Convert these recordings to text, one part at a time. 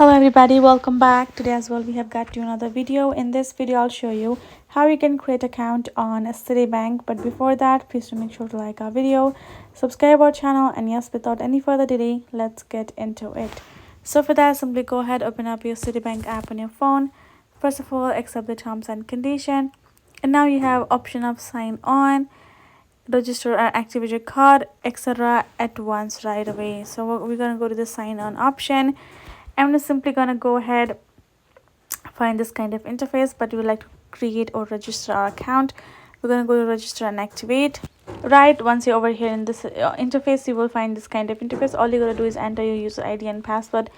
Hello everybody, welcome back. Today as well we have got you another video. In this video I'll show you how you can create account on a Citibank. But before that, please do make sure to like our video, subscribe our channel, and yes, without any further delay, let's get into it. So for that, simply go ahead, open up your Citibank app on your phone. First of all, accept the terms and condition, and now you have option of sign on, register or activate your card, etc. at once right away. So we're gonna go to the sign on option. I'm just simply gonna go ahead, find this kind of interface, but we would like to create or register our account. We're gonna go to register and activate. Right, once you're over here in this interface, you will find this kind of interface. All you gotta do is enter your user ID and password.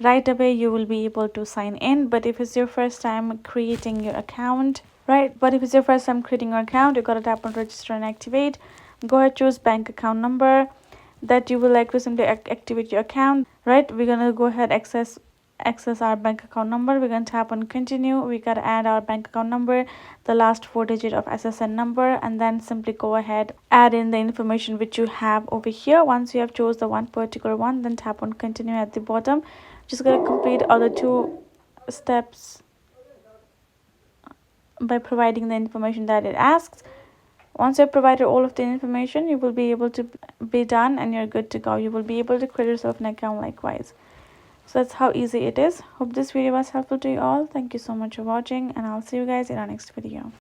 Right away you will be able to sign in. But if it's your first time creating your account, you gotta tap on register and activate. Go ahead, choose bank account number that you would like to simply activate your account. Right, we're gonna go ahead, access our bank account number. We're gonna tap on continue. We gotta add our bank account number, the last 4 digit of SSN number, and then simply go ahead, add in the information which you have over here. Once you have chose the one particular one, then tap on continue at the bottom. Just gonna complete other two steps by providing the information that it asks. Once you've provided all of the information, you will be able to be done and you're good to go. You will be able to create yourself an account likewise. So that's how easy it is. Hope this video was helpful to you all. Thank you so much for watching, and I'll see you guys in our next video.